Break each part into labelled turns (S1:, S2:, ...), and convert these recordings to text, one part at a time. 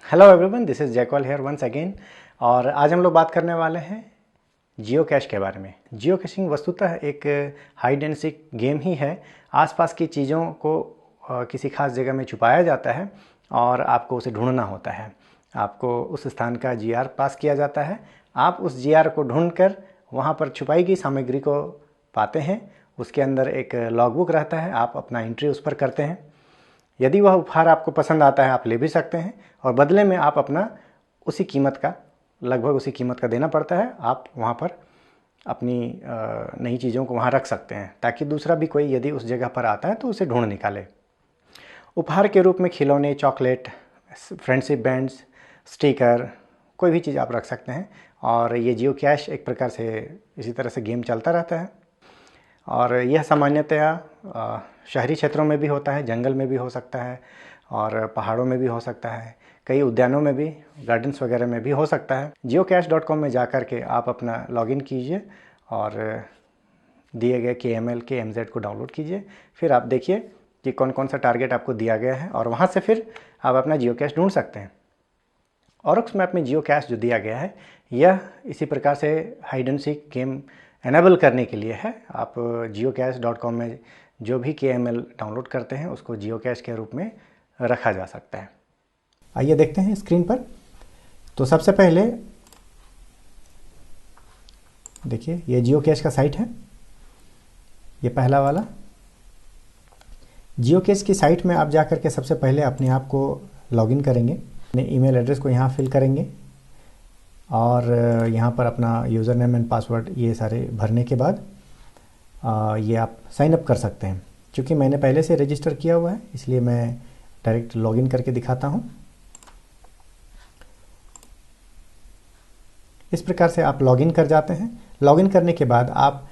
S1: Hello everyone, this is Jaikal here once again. और आज हम लोग बात करने वाले हैं जियो कैश के बारे में। जियो कैशिंग वस्तुतः एक हाइड एंड सीक गेम ही है। आसपास की चीज़ों को किसी खास जगह में छुपाया जाता है और आपको उसे ढूंढना होता है। आपको उस स्थान का जीआर पास किया जाता है। आप उस जीआर को ढूंढकर वहाँ पर छुपाई गई सामग्री को पाते हैं। उसके अंदर एक लॉगबुक रहता है, आप अपना एंट्री उस पर करते हैं। यदि वह उपहार आपको पसंद आता है आप ले भी सकते हैं और बदले में आप अपना उसी कीमत का, लगभग उसी कीमत का देना पड़ता है। आप वहाँ पर अपनी नई चीज़ों को वहाँ रख सकते हैं ताकि दूसरा भी कोई यदि उस जगह पर आता है तो उसे ढूंढ निकाले। उपहार के रूप में खिलौने, चॉकलेट, फ्रेंडशिप बैंड्स, स्टिकर, कोई भी चीज़ आप रख सकते हैं। और ये जियो कैश एक प्रकार से इसी तरह से गेम चलता रहता है। और यह सामान्यतया शहरी क्षेत्रों में भी होता है, जंगल में भी हो सकता है और पहाड़ों में भी हो सकता है, कई उद्यानों में भी, गार्डन्स वगैरह में भी हो सकता है। geocache.com में जा कर के आप अपना लॉगिन कीजिए और दिए गए KML KMZ को डाउनलोड कीजिए। फिर आप देखिए कि कौन कौन सा टारगेट आपको दिया गया है और वहाँ से फिर आप अपना जियो कैश ढूंढ सकते हैं। ऑरक्स मैप में जियो कैश जो दिया गया है यह इसी प्रकार से hide and seek game enable करने के लिए है। आप geocache.com में जो भी KML डाउनलोड करते हैं उसको जियो कैश के रूप में रखा जा सकता है। आइए देखते हैं स्क्रीन पर। तो सबसे पहले देखिए ये जियो कैश का साइट है, ये पहला वाला। जियो कैश की साइट में आप जाकर के सबसे पहले अपने आप को लॉगिन करेंगे, अपने ईमेल एड्रेस को यहाँ फिल करेंगे और यहाँ पर अपना यूज़र नेम एंड पासवर्ड ये सारे भरने के बाद ये आप साइन अप कर सकते हैं। क्योंकि मैंने पहले से रजिस्टर किया हुआ है इसलिए मैं डायरेक्ट लॉगिन करके दिखाता हूँ। इस प्रकार से आप लॉगिन कर जाते हैं। लॉगिन करने के बाद आप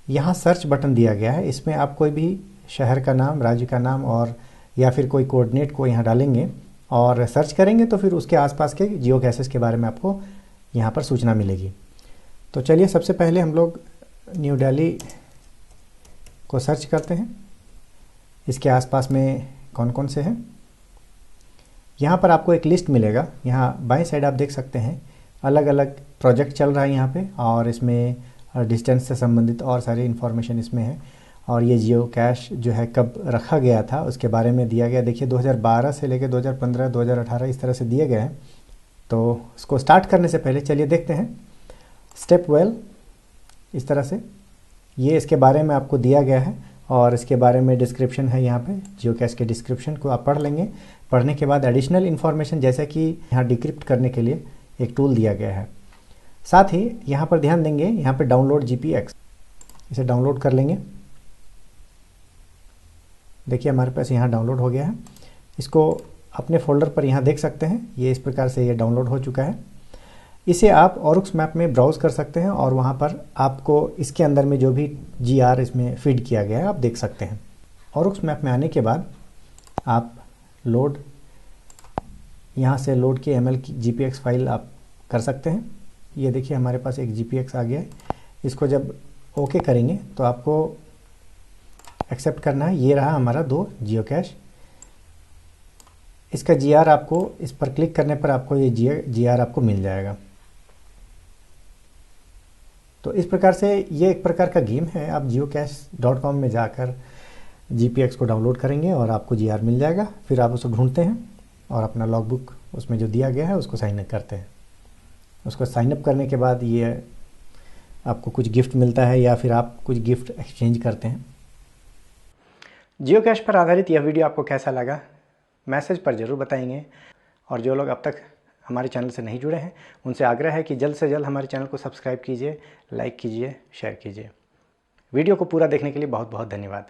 S1: यहाँ सर्च बटन दिया गया है, इसमें आप कोई भी शहर का नाम, राज्य का नाम और या फिर कोई कोऑर्डिनेट को यहाँ डालेंगे और सर्च करेंगे तो फिर उसके आसपास के जियो कैशेस के बारे में आपको यहाँ पर सूचना मिलेगी। तो चलिए सबसे पहले हम लोग न्यू दिल्ली को सर्च करते हैं। इसके आसपास में कौन कौन से हैं, यहाँ पर आपको एक लिस्ट मिलेगा। यहाँ बाएं साइड आप देख सकते हैं अलग अलग प्रोजेक्ट चल रहा है यहाँ पे और इसमें डिस्टेंस से संबंधित और सारी इन्फॉर्मेशन इसमें है। और ये जियो कैश जो है कब रखा गया था उसके बारे में दिया गया। देखिए 2012 से लेकर 2015, 2018 इस तरह से दिए गए हैं। तो इसको स्टार्ट करने से पहले चलिए देखते हैं स्टेप वेल। इस तरह से ये इसके बारे में आपको दिया गया है और इसके बारे में डिस्क्रिप्शन है। यहाँ पे जियो कैश के डिस्क्रिप्शन को आप पढ़ लेंगे। पढ़ने के बाद एडिशनल इन्फॉर्मेशन जैसे कि यहाँ डिक्रिप्ट करने के लिए एक टूल दिया गया है। साथ ही यहाँ पर ध्यान देंगे, यहाँ पे डाउनलोड GPX, इसे डाउनलोड कर लेंगे। देखिए हमारे पास यहाँ डाउनलोड हो गया है। इसको अपने फोल्डर पर यहाँ देख सकते हैं, ये इस प्रकार से ये डाउनलोड हो चुका है। इसे आप ऑरक्स मैप में ब्राउज कर सकते हैं और वहाँ पर आपको इसके अंदर में जो भी GR इसमें फीड किया गया है आप देख सकते हैं। ऑरक्स मैप में आने के बाद आप लोड, यहाँ से लोड की ML की GPX फाइल आप कर सकते हैं। ये देखिए हमारे पास एक GPX आ गया है। इसको जब ओके करेंगे तो आपको एक्सेप्ट करना है। ये रहा हमारा 2 जियो कैश। इसका GR आपको, इस पर क्लिक करने पर आपको ये GR आपको मिल जाएगा। तो इस प्रकार से ये एक प्रकार का गेम है। आप geocache.com में जाकर GPX को डाउनलोड करेंगे और आपको GR मिल जाएगा। फिर आप उसको ढूंढते हैं और अपना लॉगबुक उसमें जो दिया गया है उसको साइन अप करते हैं। उसको साइन अप करने के बाद ये आपको कुछ गिफ्ट मिलता है या फिर आप कुछ गिफ्ट एक्सचेंज करते हैं। जियो कैश पर आधारित यह वीडियो आपको कैसा लगा मैसेज पर ज़रूर बताएंगे। और जो लोग अब तक हमारे चैनल से नहीं जुड़े हैं उनसे आग्रह है कि जल्द से जल्द हमारे चैनल को सब्सक्राइब कीजिए, लाइक कीजिए, शेयर कीजिए। वीडियो को पूरा देखने के लिए बहुत बहुत धन्यवाद।